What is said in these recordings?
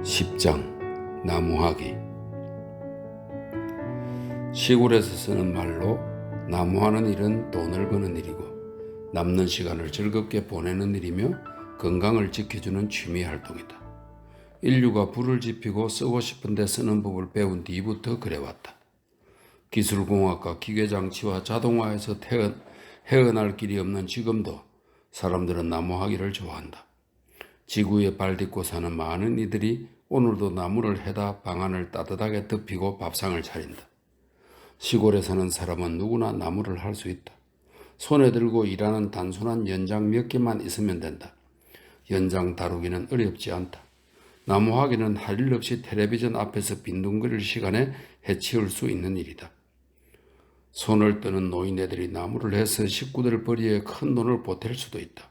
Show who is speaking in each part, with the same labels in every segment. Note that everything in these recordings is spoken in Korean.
Speaker 1: 10장 나무하기. 시골에서 쓰는 말로 나무하는 일은 돈을 버는 일이고 남는 시간을 즐겁게 보내는 일이며 건강을 지켜주는 취미 활동이다. 인류가 불을 지피고 쓰고 싶은데 쓰는 법을 배운 뒤부터 그래왔다. 기술공학과 기계장치와 자동화에서 헤어날 길이 없는 지금도 사람들은 나무하기를 좋아한다. 지구에 발 딛고 사는 많은 이들이 오늘도 나무를 해다 방안을 따뜻하게 덮이고 밥상을 차린다. 시골에 사는 사람은 누구나 나무를 할 수 있다. 손에 들고 일하는 단순한 연장 몇 개만 있으면 된다. 연장 다루기는 어렵지 않다. 나무하기는 할 일 없이 텔레비전 앞에서 빈둥거릴 시간에 해치울 수 있는 일이다. 손을 뜨는 노인네들이 나무를 해서 식구들 벌이에 큰 돈을 보탤 수도 있다.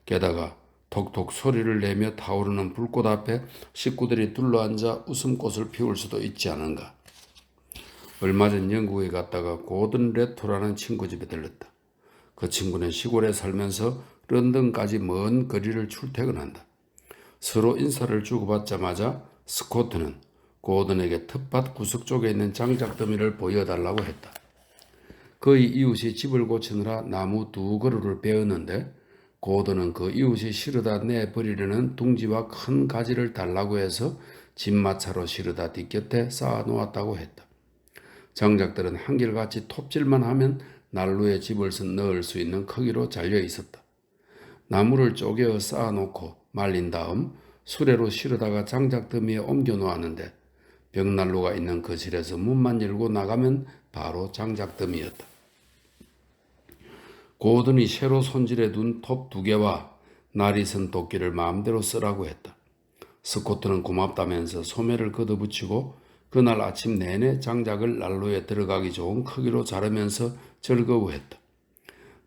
Speaker 1: 게다가 톡톡 소리를 내며 타오르는 불꽃 앞에 식구들이 둘러앉아 웃음꽃을 피울 수도 있지 않은가. 얼마 전 영국에 갔다가 고든 레토라는 친구 집에 들렀다. 그 친구는 시골에 살면서 런던까지 먼 거리를 출퇴근한다. 서로 인사를 주고받자마자 스코트는 고든에게 텃밭 구석 쪽에 있는 장작더미를 보여달라고 했다. 그의 이웃이 집을 고치느라 나무 2그루를 베었는데 고든은 그 이웃이 실어다 내버리려는 둥지와 큰 가지를 달라고 해서 집마차로 실어다 뒷곁에 쌓아놓았다고 했다. 장작들은 한결같이 톱질만 하면 난로에 집을 넣을 수 있는 크기로 잘려 있었다. 나무를 쪼개어 쌓아놓고 말린 다음 수레로 실어다가 장작더미에 옮겨 놓았는데 벽난로가 있는 거실에서 문만 열고 나가면 바로 장작더미였다. 고든이 새로 손질해 둔 톱 2개와 날이 선 도끼를 마음대로 쓰라고 했다. 스코트는 고맙다면서 소매를 걷어붙이고 그날 아침 내내 장작을 난로에 들어가기 좋은 크기로 자르면서 즐거워했다.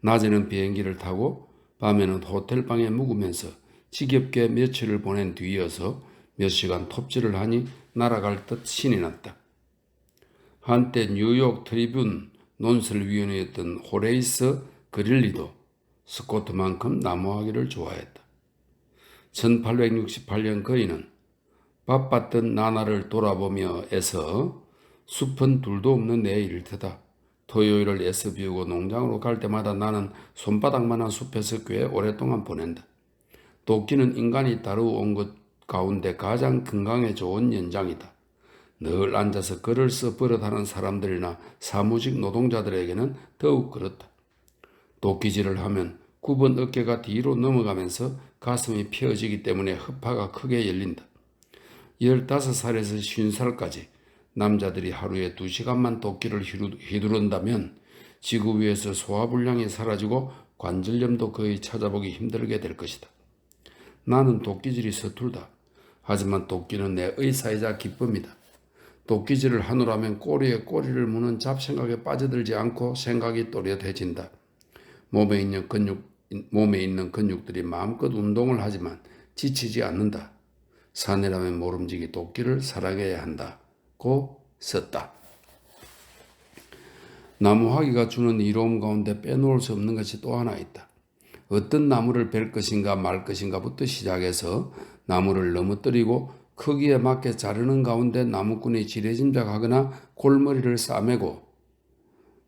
Speaker 1: 낮에는 비행기를 타고 밤에는 호텔방에 묵으면서 지겹게 며칠을 보낸 뒤이어서 몇 시간 톱질을 하니 날아갈 듯 신이 났다. 한때 뉴욕 트리뷴 논설위원이었던 호레이스 그릴리도 스코트만큼 나무하기를 좋아했다. 1868년 그이는 바빴던 나날을 돌아보며 애써 숲은 둘도 없는 내 일터다. 토요일을 애써 비우고 농장으로 갈 때마다 나는 손바닥만한 숲에서 꽤 오랫동안 보낸다. 도끼는 인간이 다루어온 것 가운데 가장 건강에 좋은 연장이다. 늘 앉아서 글을 써 버릇하는 사람들이나 사무직 노동자들에게는 더욱 그렇다. 도끼질을 하면 굽은 어깨가 뒤로 넘어가면서 가슴이 펴지기 때문에 허파가 크게 열린다. 15살에서 50살까지 남자들이 하루에 2시간만 도끼를 휘두른다면 지구 위에서 소화불량이 사라지고 관절염도 거의 찾아보기 힘들게 될 것이다. 나는 도끼질이 서툴다. 하지만 도끼는 내 의사이자 기쁨이다. 도끼질을 하노라면 꼬리에 꼬리를 무는 잡생각에 빠져들지 않고 생각이 또렷해진다. 몸에 있는 근육들이 마음껏 운동을 하지만 지치지 않는다. 사내라면 모름지기 도끼를 사랑해야 한다고 썼다. 나무하기가 주는 이로움 가운데 빼놓을 수 없는 것이 또 하나 있다. 어떤 나무를 벨 것인가 말 것인가부터 시작해서 나무를 넘어뜨리고 크기에 맞게 자르는 가운데 나무꾼이 지레짐작하거나 골머리를 싸매고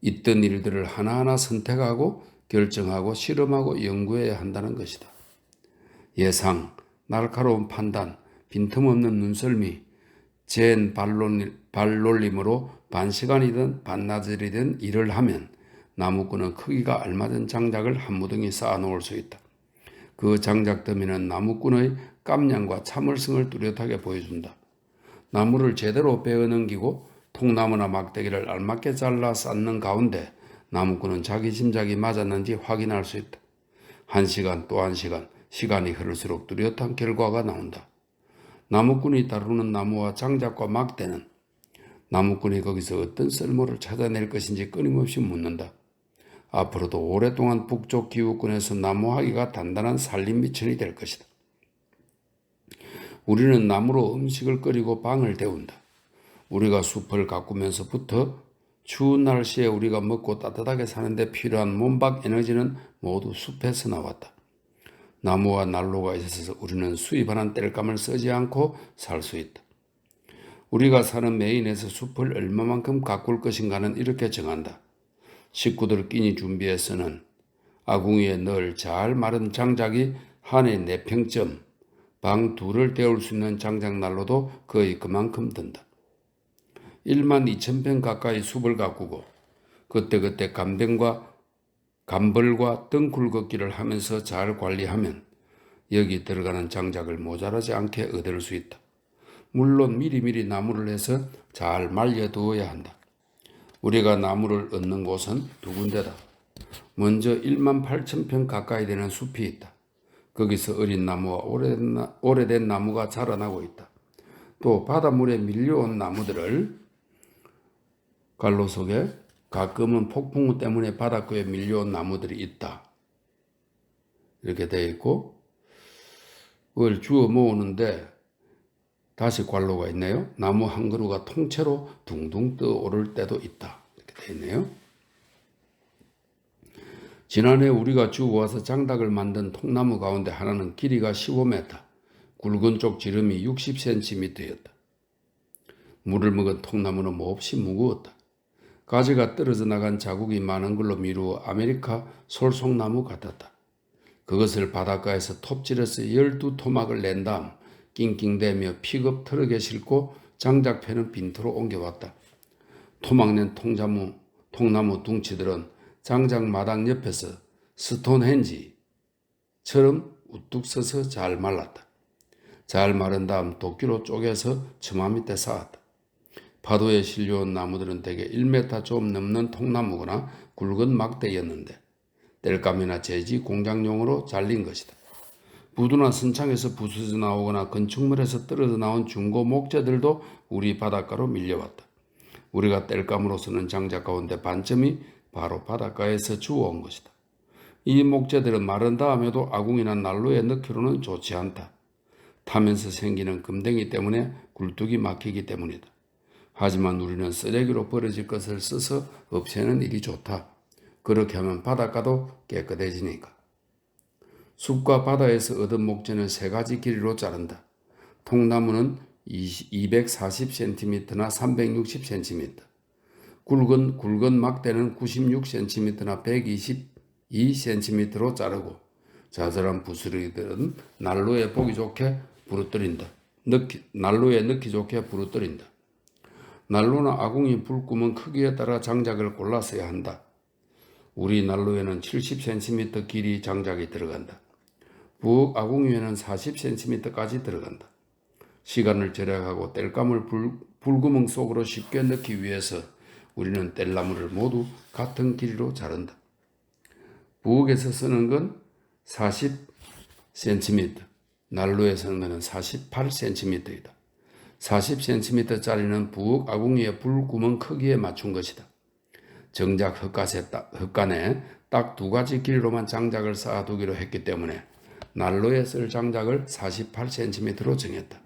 Speaker 1: 있던 일들을 하나하나 선택하고 결정하고 실험하고 연구해야 한다는 것이다. 예상, 날카로운 판단, 빈틈없는 눈썰미, 젠 발놀림으로 반시간이든 반나절이든 일을 하면 나무꾼은 크기가 알맞은 장작을 한 무덩이 쌓아놓을 수 있다. 그 장작더미는 나무꾼의 깜냥과 참을성을 뚜렷하게 보여준다. 나무를 제대로 베어 넘기고 통나무나 막대기를 알맞게 잘라 쌓는 가운데 나무꾼은 자기 짐작이 맞았는지 확인할 수 있다. 1시간 또 1시간, 시간이 흐를수록 뚜렷한 결과가 나온다. 나무꾼이 다루는 나무와 장작과 막대는 나무꾼이 거기서 어떤 쓸모를 찾아낼 것인지 끊임없이 묻는다. 앞으로도 오랫동안 북쪽 기후권에서 나무하기가 단단한 산림미천이 될 것이다. 우리는 나무로 음식을 끓이고 방을 데운다. 우리가 숲을 가꾸면서부터 추운 날씨에 우리가 먹고 따뜻하게 사는데 필요한 몸박 에너지는 모두 숲에서 나왔다. 나무와 난로가 있어서 우리는 수입하는 땔감을 쓰지 않고 살 수 있다. 우리가 사는 메인에서 숲을 얼마만큼 가꿀 것인가는 이렇게 정한다. 식구들 끼니 준비해서는 아궁이에 늘 잘 마른 장작이 한 해 4평쯤, 방 둘을 데울 수 있는 장작난로도 거의 그만큼 든다. 1만 2천 평 가까이 숲을 가꾸고 그때그때 감벌과 덩굴 걷기를 하면서 잘 관리하면 여기 들어가는 장작을 모자라지 않게 얻을 수 있다. 물론 미리미리 나무를 해서 잘 말려두어야 한다. 우리가 나무를 얻는 곳은 두 군데다. 먼저 1만 8천 평 가까이 되는 숲이 있다. 거기서 어린 나무와 오래된 나무가 자라나고 있다. 또 바닷물에 밀려온 나무들을 갈로 속에 가끔은 폭풍우 때문에 바닷가에 밀려온 나무들이 있다. 이렇게 되어 있고 그걸 주워 모으는데 다시 관로가 있네요. 나무 한 그루가 통째로 둥둥 떠오를 때도 있다. 이렇게 되어 있네요. 지난해 우리가 주워 와서 장닭을 만든 통나무 가운데 하나는 길이가 15m, 굵은 쪽 지름이 60cm였다. 물을 먹은 통나무는 몹시 무거웠다. 가지가 떨어져 나간 자국이 많은 걸로 미루어 아메리카 솔송나무 같았다. 그것을 바닷가에서 톱질해서 12토막을 낸 다음 낑낑대며 픽업 트럭에 싣고 장작패는 빈터로 옮겨왔다. 토막낸 통나무 둥치들은 장작 마당 옆에서 스톤헨지처럼 우뚝 서서 잘 말랐다. 잘 마른 다음 도끼로 쪼개서 처마 밑에 쌓았다. 파도에 실려온 나무들은 대개 1m 좀 넘는 통나무거나 굵은 막대였는데 땔감이나 제지 공장용으로 잘린 것이다. 부두나 선창에서 부서져 나오거나 건축물에서 떨어져 나온 중고 목재들도 우리 바닷가로 밀려왔다. 우리가 땔감으로 쓰는 장작 가운데 반쯤이 바로 바닷가에서 주워온 것이다. 이 목재들은 마른 다음에도 아궁이나 난로에 넣기로는 좋지 않다. 타면서 생기는 금덩이 때문에 굴뚝이 막히기 때문이다. 하지만 우리는 쓰레기로 버려질 것을 써서 없애는 일이 좋다. 그렇게 하면 바닷가도 깨끗해지니까. 숲과 바다에서 얻은 목재는 3가지 길이로 자른다. 통나무는 240cm나 360cm, 굵은 막대는 96cm나 122cm로 자르고 자잘한 부스러기들은 난로에 넣기 좋게 부러뜨린다. 난로나 아궁이 불구멍 크기에 따라 장작을 골라 써야 한다. 우리 난로에는 70cm 길이 장작이 들어간다. 부엌 아궁이에는 40cm까지 들어간다. 시간을 절약하고 땔감을 불구멍 속으로 쉽게 넣기 위해서 우리는 땔나무를 모두 같은 길이로 자른다. 부엌에서 쓰는 건 40cm, 난로에 쓰는 것은 48cm이다. 40cm짜리는 부엌 아궁이의 불구멍 크기에 맞춘 것이다. 정작 헛간에 딱 2가지 길이로만 장작을 쌓아두기로 했기 때문에 난로에 쓸 장작을 48cm로 정했다.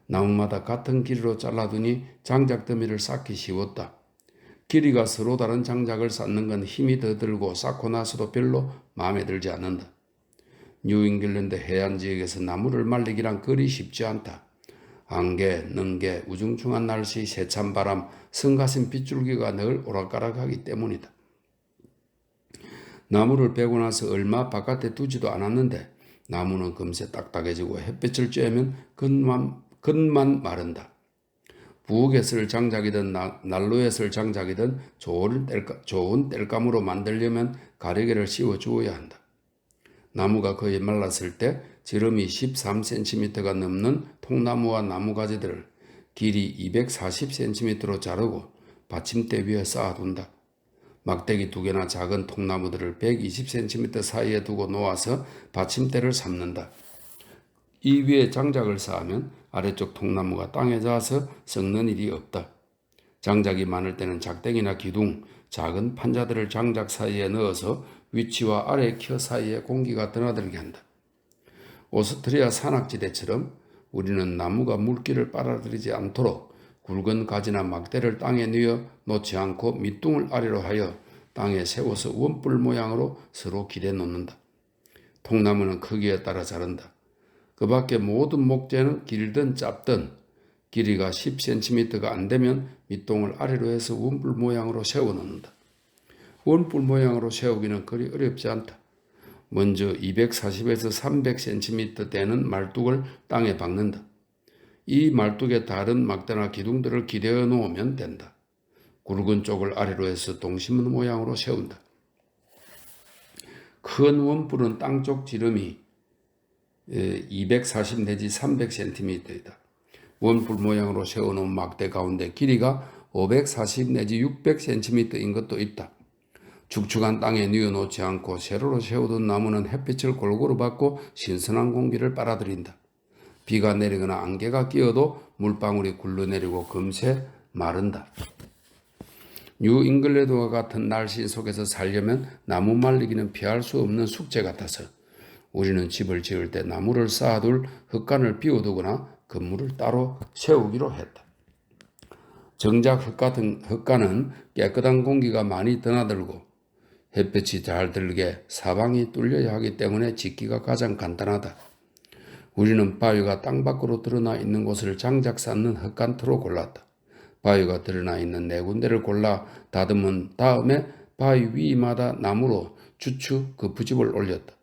Speaker 1: 나무마다 같은 길이로 잘라두니 장작 더미를 쌓기 쉬웠다. 길이가 서로 다른 장작을 쌓는 건 힘이 더 들고 쌓고 나서도 별로 마음에 들지 않는다. 뉴잉글랜드 해안 지역에서 나무를 말리기란 그리 쉽지 않다. 안개, 능계, 우중충한 날씨, 세찬 바람, 성가신 빗줄기가 늘 오락가락하기 때문이다. 나무를 베고 나서 얼마 바깥에 두지도 않았는데 나무는 금세 딱딱해지고 햇빛을 쬐면 겉만 마른다. 부엌에 쓸 장작이든 난로에 쓸 장작이든 좋은 땔감으로 만들려면 가르개를 씌워 주어야 한다. 나무가 거의 말랐을 때 지름이 13cm가 넘는 통나무와 나무가지들을 길이 240cm로 자르고 받침대 위에 쌓아둔다. 막대기 2개나 작은 통나무들을 120cm 사이에 두고 놓아서 받침대를 삼는다. 이 위에 장작을 쌓으면 아래쪽 통나무가 땅에 닿아서 썩는 일이 없다. 장작이 많을 때는 작대기나 기둥, 작은 판자들을 장작 사이에 넣어서 위치와 아래 켜 사이에 공기가 드나들게 한다. 오스트리아 산악지대처럼 우리는 나무가 물기를 빨아들이지 않도록 굵은 가지나 막대를 땅에 뉘어 놓지 않고 밑둥을 아래로 하여 땅에 세워서 원뿔 모양으로 서로 기대 놓는다. 통나무는 크기에 따라 자른다. 그 밖에 모든 목재는 길든 짧든 길이가 10cm가 안 되면 밑동을 아래로 해서 원뿔 모양으로 세워 놓는다. 원뿔 모양으로 세우기는 그리 어렵지 않다. 먼저 240에서 300cm 되는 말뚝을 땅에 박는다. 이 말뚝에 다른 막대나 기둥들을 기대어 놓으면 된다. 굵은 쪽을 아래로 해서 동심 모양으로 세운다. 큰 원뿔은 땅쪽 지름이 240 내지 300cm이다. 원뿔 모양으로 세워놓은 막대 가운데 길이가 540 내지 600cm인 것도 있다. 축축한 땅에 뉘어놓지 않고 세로로 세우던 나무는 햇빛을 골고루 받고 신선한 공기를 빨아들인다. 비가 내리거나 안개가 끼어도 물방울이 굴러내리고 금세 마른다. 뉴 잉글랜드와 같은 날씨 속에서 살려면 나무 말리기는 피할 수 없는 숙제 같아서 우리는 집을 지을 때 나무를 쌓아둘 흙간을 비워두거나 건물을 따로 세우기로 했다. 정작 흙간은 깨끗한 공기가 많이 드나들고 햇볕이 잘 들게 사방이 뚫려야 하기 때문에 짓기가 가장 간단하다. 우리는 바위가 땅 밖으로 드러나 있는 곳을 장작 쌓는 흙간터로 골랐다. 바위가 드러나 있는 네 군데를 골라 다듬은 다음에 바위 위마다 나무로 주추 그 부집을 올렸다.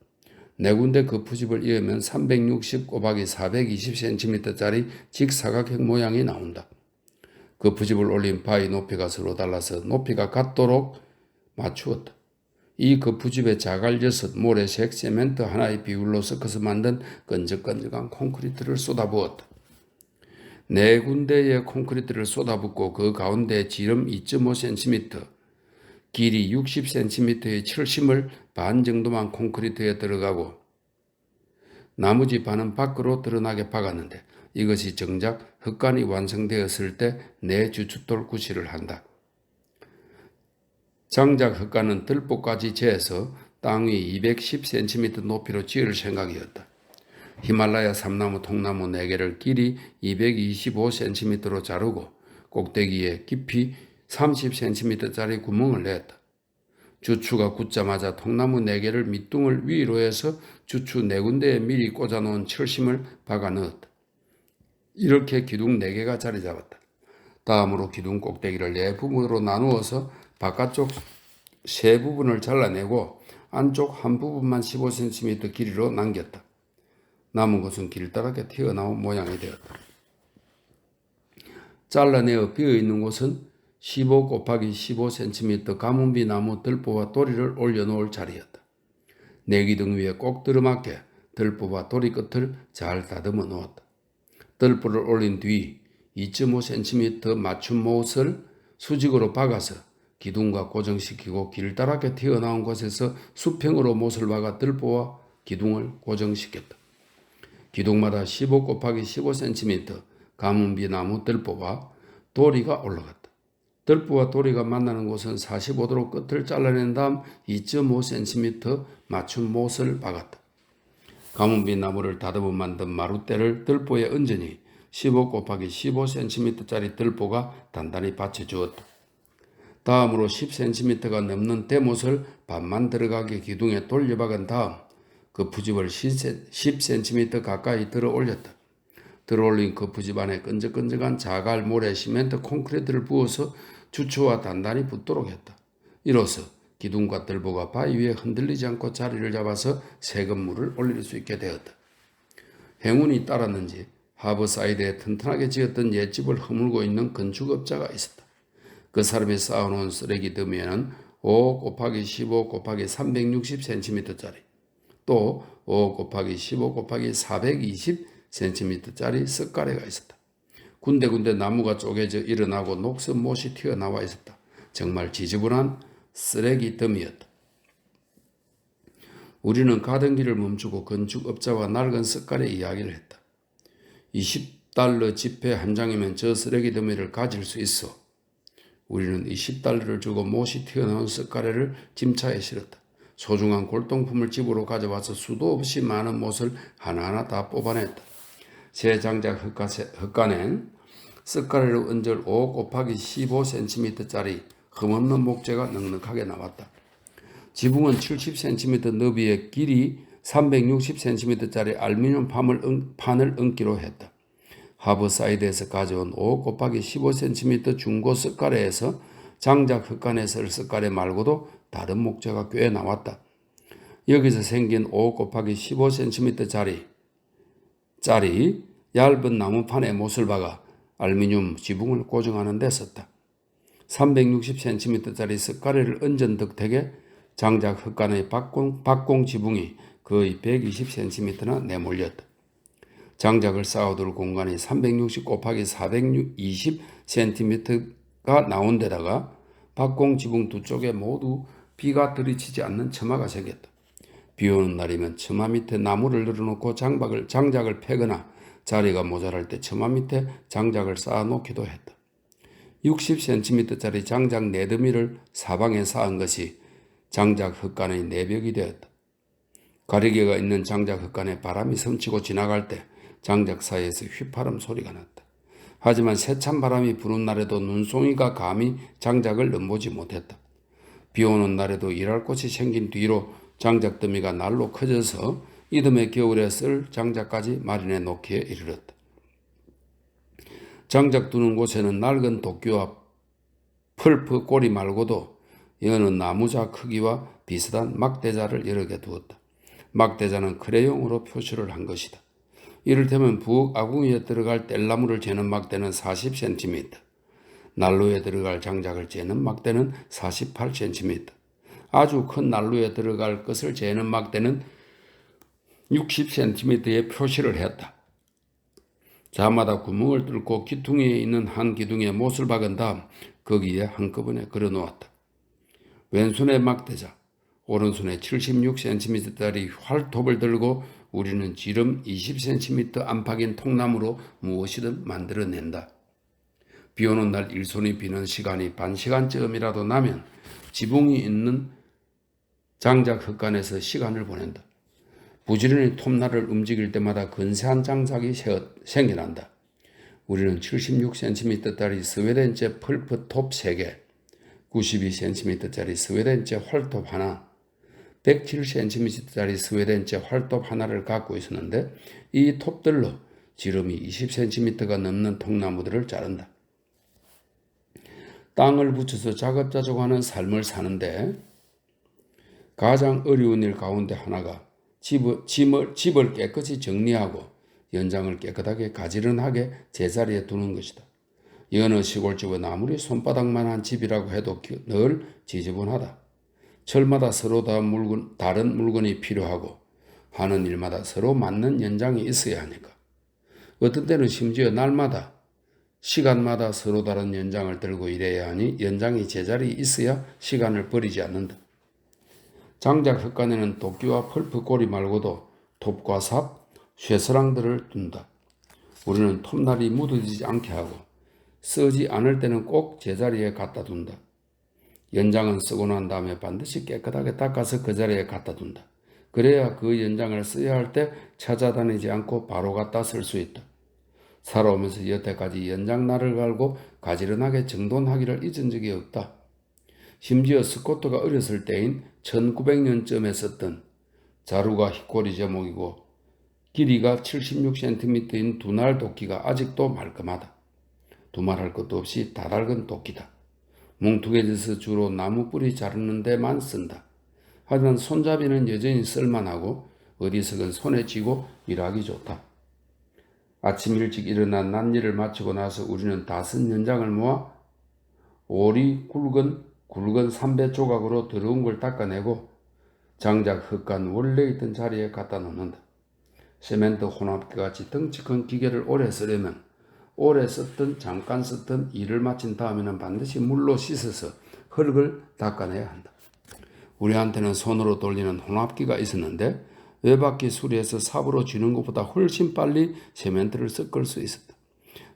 Speaker 1: 네 군데 그 부집을 이으면 360 곱하기 420cm짜리 직사각형 모양이 나온다. 그 부집을 올린 바위 높이가 서로 달라서 높이가 같도록 맞추었다. 이 그 부집에 자갈 6, 모래색, 세멘트 하나의 비율로 섞어서 만든 끈적끈적한 콘크리트를 쏟아부었다. 네 군데의 콘크리트를 쏟아붓고 그 가운데 지름 2.5cm, 길이 60cm의 철심을 반 정도만 콘크리트에 들어가고 나머지 반은 밖으로 드러나게 박았는데 이것이 정작 흙간이 완성되었을 때 네 주춧돌 구실을 한다. 장작 흙간은 들보까지 재서 땅 위 210cm 높이로 지을 생각이었다. 히말라야 삼나무 통나무 4개를 길이 225cm로 자르고 꼭대기에 깊이 30cm짜리 구멍을 냈다. 주추가 굳자마자 통나무 4개를 밑둥을 위로 해서 주추 4군데에 미리 꽂아놓은 철심을 박아 넣었다. 이렇게 기둥 4개가 자리 잡았다. 다음으로 기둥 꼭대기를 4부분으로 나누어서 바깥쪽 3부분을 잘라내고 안쪽 한 부분만 15cm 길이로 남겼다. 남은 것은 길다랗게 튀어나온 모양이 되었다. 잘라내어 비어있는 곳은 15 곱하기 15cm 가문비 나무 들보와 도리를 올려놓을 자리였다. 내기둥 위에 꼭 들어맞게 들보와 도리 끝을 잘 다듬어 놓았다. 들보를 올린 뒤 2.5cm 맞춤 못을 수직으로 박아서 기둥과 고정시키고 길다랗게 튀어나온 곳에서 수평으로 못을 박아 들보와 기둥을 고정시켰다. 기둥마다 15 곱하기 15cm 가문비 나무 들보와 도리가 올라갔다. 들보와 도리가 만나는 곳은 45도로 끝을 잘라낸 다음 2.5cm 맞춤 못을 박았다. 가문비 나무를 다듬어 만든 마룻대를 들보에 얹으니 15 곱하기 15cm짜리 들보가 단단히 받쳐주었다. 다음으로 10cm가 넘는 대못을 반만 들어가게 기둥에 돌려박은 다음 그 부집을 10cm 가까이 들어 올렸다. 들어 올린 그 부집 안에 끈적끈적한 자갈, 모래, 시멘트, 콘크리트를 부어서 주추와 단단히 붙도록 했다. 이로써 기둥과 들보가 바위 위에 흔들리지 않고 자리를 잡아서 새 건물을 올릴 수 있게 되었다. 행운이 따랐는지 하버사이드에 튼튼하게 지었던 옛집을 허물고 있는 건축업자가 있었다. 그 사람이 쌓아놓은 쓰레기 더미에는 5 곱하기 15 곱하기 360cm짜리 또 5 곱하기 15 곱하기 420cm짜리 석가래가 있었다. 군데군데 나무가 쪼개져 일어나고 녹슨 못이 튀어나와 있었다. 정말 지저분한 쓰레기 더미였다. 우리는 가던 길을 멈추고 건축업자와 낡은 석가래 이야기를 했다. 20달러 지폐 한 장이면 저 쓰레기 더미를 가질 수 있어. 우리는 20달러를 주고 못이 튀어나온 석가래를 짐차에 실었다. 소중한 골동품을 집으로 가져와서 수도 없이 많은 못을 하나하나 다 뽑아냈다. 새 장작 흙간엔 석가래를 얹을 5 곱하기 15cm짜리 흠없는 목재가 넉넉하게 나왔다. 지붕은 70cm 너비에 길이 360cm짜리 알루미늄 판을 얹기로 했다. 하버사이드에서 가져온 5 곱하기 15cm 중고 석가래에서 장작 흙간에 쓸 석가래 말고도 다른 목재가 꽤 나왔다. 여기서 생긴 5 곱하기 15cm짜리 얇은 나무판에 못을 박아 알루미늄 지붕을 고정하는 데 썼다. 360cm짜리 석가래를 얹은 덕택에 장작 흙간의 박공 지붕이 거의 120cm나 내몰렸다. 장작을 쌓아둘 공간이 360 곱하기 420cm가 나온 데다가 박공 지붕 두 쪽에 모두 비가 들이치지 않는 처마가 생겼다. 비 오는 날이면 처마 밑에 나무를 늘어놓고 장작을 패거나 자리가 모자랄 때 처마 밑에 장작을 쌓아놓기도 했다. 60cm짜리 장작 네더미를 사방에 쌓은 것이 장작 흙간의 내벽이 되었다. 가리개가 있는 장작 흙간에 바람이 스치고 지나갈 때 장작 사이에서 휘파람 소리가 났다. 하지만 세찬 바람이 부는 날에도 눈송이가 감히 장작을 넘보지 못했다. 비 오는 날에도 일할 곳이 생긴 뒤로 장작 더미가 날로 커져서 이듬해 겨울에 쓸 장작까지 마련해 놓기에 이르렀다. 장작 두는 곳에는 낡은 도끼와 펄프 꼬리 말고도 여느 나무자 크기와 비슷한 막대자를 여러 개 두었다. 막대자는 크레용으로 표시를 한 것이다. 이를테면 부엌 아궁이에 들어갈 뗄나무를 재는 막대는 40cm, 난로에 들어갈 장작을 재는 막대는 48cm, 아주 큰 난로에 들어갈 것을 재는 막대는 60cm의 표시를 했다. 자마다 구멍을 뚫고 기퉁이에 있는 한 기둥에 못을 박은 다음 거기에 한꺼번에 걸어놓았다. 왼손에 막대자, 오른손에 76cm짜리 활톱을 들고 우리는 지름 20cm 안팎인 통나무로 무엇이든 만들어낸다. 비 오는 날 일손이 비는 시간이 반 시간쯤이라도 나면 지붕이 있는 장작 흙간에서 시간을 보낸다. 부지런히 톱날을 움직일 때마다 근사한 장작이 생겨난다. 우리는 76cm짜리 스웨덴제 펄프 톱 3개, 92cm짜리 스웨덴제 활톱 하나, 107cm짜리 스웨덴제 활톱 하나를 갖고 있었는데 이 톱들로 지름이 20cm가 넘는 통나무들을 자른다. 땅을 붙여서 자급자족하는 삶을 사는데 가장 어려운 일 가운데 하나가 집을 깨끗이 정리하고 연장을 깨끗하게 가지런하게 제자리에 두는 것이다. 여느 시골집은 아무리 손바닥만한 집이라고 해도 늘 지저분하다. 철마다 서로 다른 물건이 필요하고 하는 일마다 서로 맞는 연장이 있어야 하니까. 어떤 때는 심지어 날마다 시간마다 서로 다른 연장을 들고 일해야 하니 연장이 제자리에 있어야 시간을 버리지 않는다. 장작 흙간에는 도끼와 펄프 꼬리 말고도 톱과 삽, 쇠서랑들을 둔다. 우리는 톱날이 묻어지지 않게 하고 쓰지 않을 때는 꼭 제자리에 갖다 둔다. 연장은 쓰고 난 다음에 반드시 깨끗하게 닦아서 그 자리에 갖다 둔다. 그래야 그 연장을 써야 할 때 찾아다니지 않고 바로 갖다 쓸 수 있다. 살아오면서 여태까지 연장날을 갈고 가지런하게 정돈하기를 잊은 적이 없다. 심지어 스코트가 어렸을 때인 1900년쯤에 썼던 자루가 히꼬리 제목이고 길이가 76cm인 두날 도끼가 아직도 말끔하다. 두말할 것도 없이 다달근 도끼다. 뭉툭해져서 주로 나무 뿌리 자르는 데만 쓴다. 하지만 손잡이는 여전히 쓸만하고 어디서든 손에 쥐고 일하기 좋다. 아침 일찍 일어나 낫일을 마치고 나서 우리는 다 쓴 연장을 모아 오리 굵은 삼배 조각으로 더러운 걸 닦아내고 장작 흙간 원래 있던 자리에 갖다 놓는다. 세멘트 혼합기 같이 덩치 큰 기계를 오래 쓰려면 오래 썼든 잠깐 썼든 일을 마친 다음에는 반드시 물로 씻어서 흙을 닦아내야 한다. 우리한테는 손으로 돌리는 혼합기가 있었는데 외바퀴 수리해서 삽으로 쥐는 것보다 훨씬 빨리 세멘트를 섞을 수 있었다.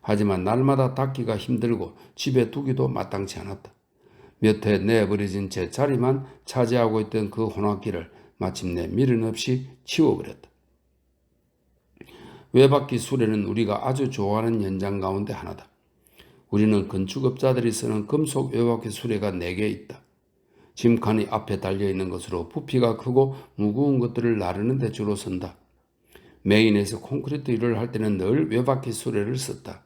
Speaker 1: 하지만 날마다 닦기가 힘들고 집에 두기도 마땅치 않았다. 몇 해 내버려진 제 자리만 차지하고 있던 그 혼합기를 마침내 미련 없이 치워버렸다. 외바퀴 수레는 우리가 아주 좋아하는 연장 가운데 하나다. 우리는 건축업자들이 쓰는 금속 외바퀴 수레가 4개 있다. 짐칸이 앞에 달려있는 것으로 부피가 크고 무거운 것들을 나르는 데 주로 쓴다. 메인에서 콘크리트 일을 할 때는 늘 외바퀴 수레를 썼다.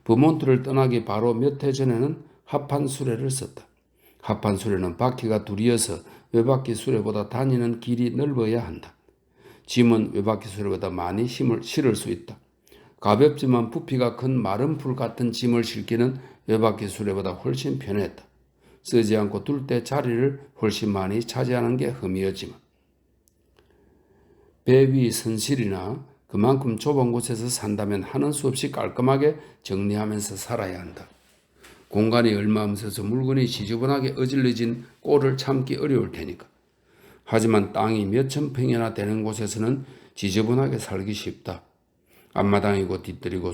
Speaker 1: 버몬트를 떠나기 바로 몇 해 전에는 합판 수레를 썼다. 합판 수레는 바퀴가 둘이어서 외바퀴 수레보다 다니는 길이 넓어야 한다. 짐은 외바퀴 수레보다 많이 힘을 실을 수 있다. 가볍지만 부피가 큰 마른 풀 같은 짐을 실기는 외바퀴 수레보다 훨씬 편했다. 쓰지 않고 둘 때 자리를 훨씬 많이 차지하는 게 흠이었지만 배 위 선실이나 그만큼 좁은 곳에서 산다면 하는 수 없이 깔끔하게 정리하면서 살아야 한다. 공간이 얼마 없어서 물건이 지저분하게 어질러진 꼴을 참기 어려울 테니까. 하지만 땅이 몇천 평이나 되는 곳에서는 지저분하게 살기 쉽다. 앞마당이고 뒤뜰이고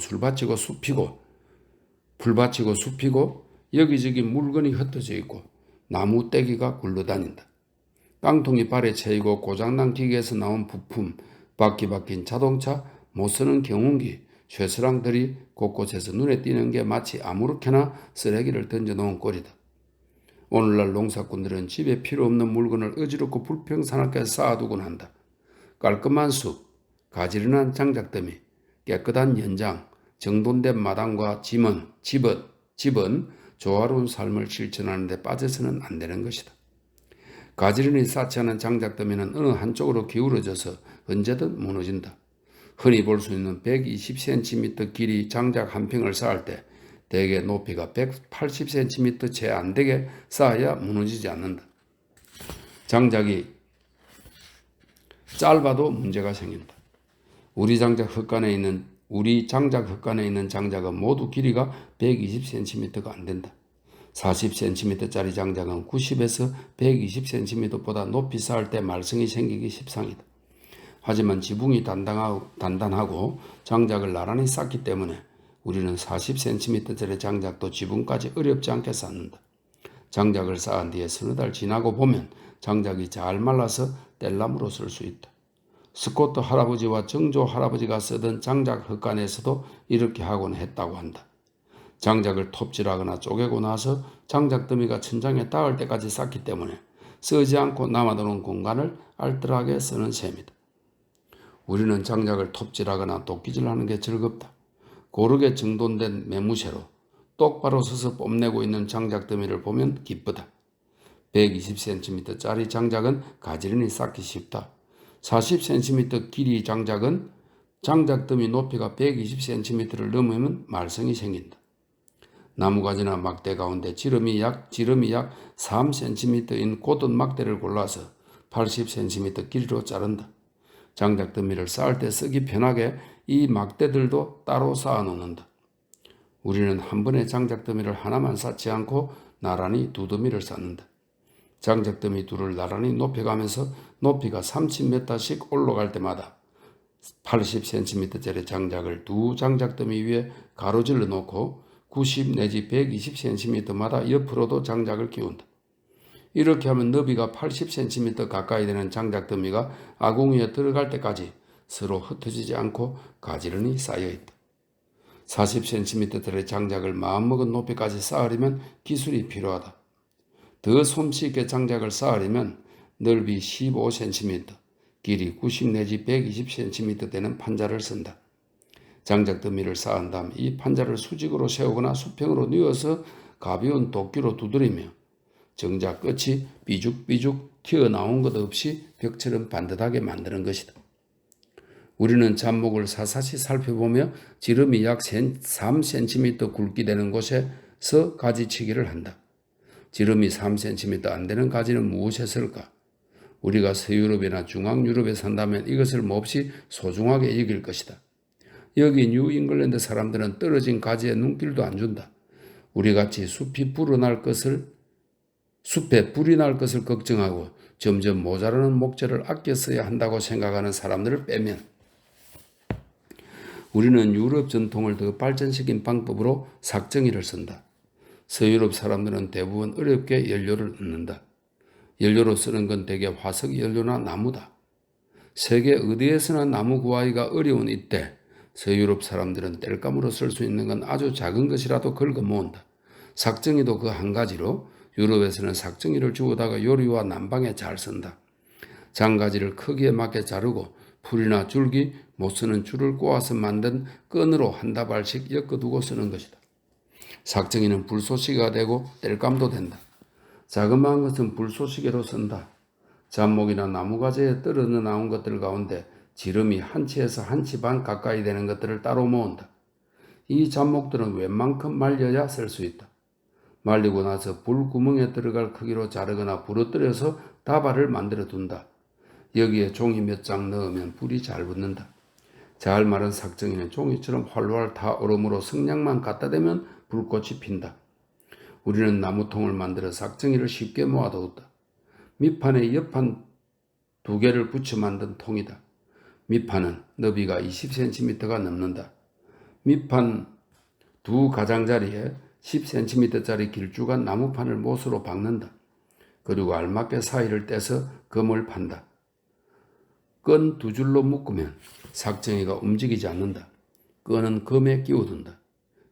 Speaker 1: 풀밭이고 숲이고 여기저기 물건이 흩어져 있고 나무 떼기가 굴러다닌다. 깡통이 발에 채이고 고장난 기계에서 나온 부품, 바퀴 박힌 자동차, 못쓰는 경운기, 쇠스랑들이 곳곳에서 눈에 띄는 게 마치 아무렇게나 쓰레기를 던져놓은 꼴이다. 오늘날 농사꾼들은 집에 필요 없는 물건을 어지럽고 불평산하게 쌓아두곤 한다. 깔끔한 숲, 가지런한 장작더미, 깨끗한 연장, 정돈된 마당과 집은 조화로운 삶을 실천하는 데 빠져서는 안 되는 것이다. 가지런히 쌓지 않은 장작더미는 어느 한쪽으로 기울어져서 언제든 무너진다. 흔히 볼 수 있는 120cm 길이 장작 한 평을 쌓을 때 대개 높이가 180cm 채 안 되게 쌓아야 무너지지 않는다. 장작이 짧아도 문제가 생긴다. 우리 장작 흙간에 있는 장작은 모두 길이가 120cm가 안 된다. 40cm짜리 장작은 90에서 120cm보다 높이 쌓을 때 말썽이 생기기 십상이다. 하지만 지붕이 단단하고 장작을 나란히 쌓기 때문에 우리는 40cm짜리 장작도 지붕까지 어렵지 않게 쌓는다. 장작을 쌓은 뒤에 서너 달 지나고 보면 장작이 잘 말라서 뗄나무로 쓸 수 있다. 스코트 할아버지와 정조 할아버지가 쓰던 장작 흙간에서도 이렇게 하곤 했다고 한다. 장작을 톱질하거나 쪼개고 나서 장작더미가 천장에 닿을 때까지 쌓기 때문에 쓰지 않고 남아도는 공간을 알뜰하게 쓰는 셈이다. 우리는 장작을 톱질하거나 도끼질하는 게 즐겁다. 고르게 정돈된 매무새로 똑바로 서서 뽐내고 있는 장작더미를 보면 기쁘다. 120cm짜리 장작은 가지런히 쌓기 쉽다. 40cm 길이 장작은 장작더미 높이가 120cm를 넘으면 말썽이 생긴다. 나무가지나 막대 가운데 지름이 약 3cm인 곧은 막대를 골라서 80cm 길이로 자른다. 장작더미를 쌓을 때 쓰기 편하게 이 막대들도 따로 쌓아 놓는다. 우리는 한 번에 장작더미를 하나만 쌓지 않고 나란히 두 더미를 쌓는다. 장작더미 둘을 나란히 높여가면서 높이가 30m씩 올라갈 때마다 80cm짜리 장작을 두 장작더미 위에 가로질러 놓고 90 내지 120cm마다 옆으로도 장작을 끼운다. 이렇게 하면 너비가 80cm 가까이 되는 장작더미가 아궁이에 들어갈 때까지 서로 흩어지지 않고 가지런히 쌓여있다. 40cm짜리 장작을 마음먹은 높이까지 쌓으려면 기술이 필요하다. 더 솜씨 있게 장작을 쌓으려면 넓이 15cm, 길이 90 내지 120cm 되는 판자를 쓴다. 장작더미를 쌓은 다음 이 판자를 수직으로 세우거나 수평으로 뉘어서 가벼운 도끼로 두드리며 정작 끝이 삐죽삐죽 튀어나온 것 없이 벽처럼 반듯하게 만드는 것이다. 우리는 잡목을 사사시 살펴보며 지름이 약 3cm 굵기 되는 곳에서 가지치기를 한다. 지름이 3cm 안 되는 가지는 무엇에 쓸까? 우리가 서유럽이나 중앙유럽에 산다면 이것을 몹시 소중하게 여길 것이다. 여기 뉴잉글랜드 사람들은 떨어진 가지에 눈길도 안 준다. 우리같이 숲에 불이 날 것을 걱정하고 점점 모자라는 목재를 아껴 써야 한다고 생각하는 사람들을 빼면 우리는 유럽 전통을 더 발전시킨 방법으로 삭정이를 쓴다. 서유럽 사람들은 대부분 어렵게 연료를 넣는다. 연료로 쓰는 건 대개 화석 연료나 나무다. 세계 어디에서나 나무 구하기가 어려운 이때 서유럽 사람들은 땔감으로 쓸 수 있는 건 아주 작은 것이라도 긁어 모은다. 삭정이도 그 한 가지로 유럽에서는 삭정이를 주우다가 요리와 난방에 잘 쓴다. 장가지를 크기에 맞게 자르고 풀이나 줄기, 못 쓰는 줄을 꼬아서 만든 끈으로 한 다발씩 엮어두고 쓰는 것이다. 삭정이는 불쏘시개가 되고 땔감도 된다. 자그마한 것은 불쏘시개로 쓴다. 잡목이나 나무가지에 떨어져 나온 것들 가운데 지름이 한 치에서 한 치 반 가까이 되는 것들을 따로 모은다. 이 잡목들은 웬만큼 말려야 쓸 수 있다. 말리고 나서 불 구멍에 들어갈 크기로 자르거나 부러뜨려서 다발을 만들어 둔다. 여기에 종이 몇 장 넣으면 불이 잘 붙는다. 잘 마른 삭정이는 종이처럼 활활 타오름으로 성냥만 갖다 대면 불꽃이 핀다. 우리는 나무통을 만들어 삭정이를 쉽게 모아두었다. 밑판에 옆판 2개를 붙여 만든 통이다. 밑판은 너비가 20cm가 넘는다. 밑판 2 가장자리에 10cm짜리 길쭉한 나무판을 못으로 박는다. 그리고 알맞게 사이를 떼서 금을 판다. 끈 2줄로 묶으면 삭정이가 움직이지 않는다. 끈은 금에 끼워둔다.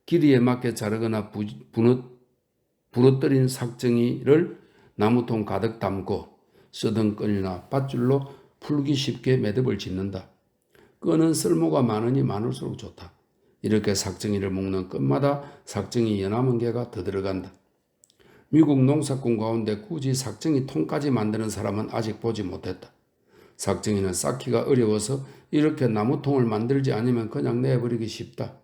Speaker 1: 길이에 맞게 자르거나 부러뜨린 삭정이를 나무통 가득 담고 쓰던 끈이나 밧줄로 풀기 쉽게 매듭을 짓는다. 끈은 쓸모가 많으니 많을수록 좋다. 이렇게 삭정이를 묶는 끈마다 삭정이 연함은 개가 더 들어간다. 미국 농사꾼 가운데 굳이 삭정이 통까지 만드는 사람은 아직 보지 못했다. 삭정이는 쌓기가 어려워서 이렇게 나무통을 만들지 않으면 그냥 내버리기 쉽다.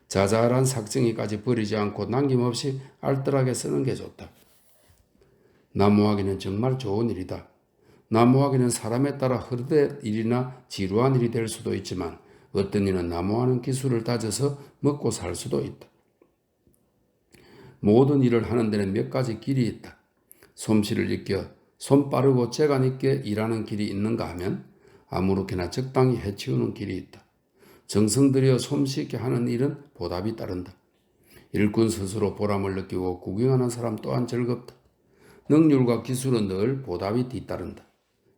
Speaker 1: 자잘한 삭정이까지 버리지 않고 남김없이 알뜰하게 쓰는 게 좋다. 나무하기는 정말 좋은 일이다. 나무하기는 사람에 따라 흐르될 일이나 지루한 일이 될 수도 있지만 어떤 이는 나무하는 기술을 다져서 먹고 살 수도 있다. 모든 일을 하는 데는 몇 가지 길이 있다. 솜씨를 익혀 손 빠르고 재간 있게 일하는 길이 있는가 하면 아무렇게나 적당히 해치우는 길이 있다. 정성 들여 솜씨 있게 하는 일은 보답이 따른다. 일꾼 스스로 보람을 느끼고 구경하는 사람 또한 즐겁다. 능률과 기술은 늘 보답이 뒤따른다.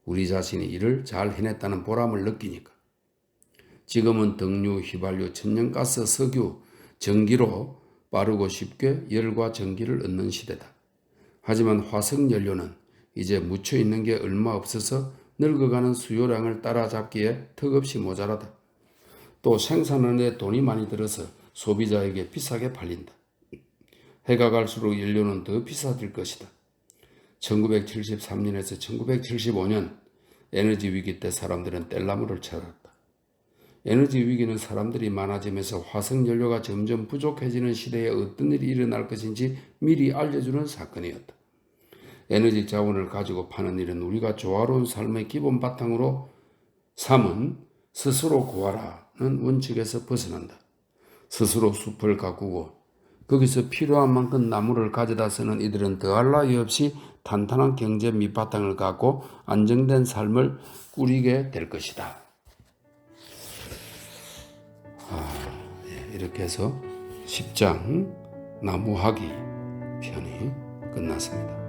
Speaker 1: 우리 자신이 일을 잘 해냈다는 보람을 느끼니까. 지금은 등유, 휘발유, 천연가스, 석유, 전기로 빠르고 쉽게 열과 전기를 얻는 시대다. 하지만 화석연료는 이제 묻혀있는 게 얼마 없어서 늙어가는 수요량을 따라잡기에 턱없이 모자라다. 또 생산하는 데 돈이 많이 들어서 소비자에게 비싸게 팔린다. 해가 갈수록 연료는 더 비싸질 것이다. 1973년에서 1975년 에너지 위기 때 사람들은 뗄나무를 찾았다. 에너지 위기는 사람들이 많아지면서 화석연료가 점점 부족해지는 시대에 어떤 일이 일어날 것인지 미리 알려주는 사건이었다. 에너지 자원을 가지고 파는 일은 우리가 조화로운 삶의 기본 바탕으로 삼은 스스로 구하라는 원칙에서 벗어난다. 스스로 숲을 가꾸고 거기서 필요한 만큼 나무를 가져다 쓰는 이들은 더할 나위 없이 탄탄한 경제 밑바탕을 갖고 안정된 삶을 꾸리게 될 것이다. 이렇게 해서 10장 나무하기 편이 끝났습니다.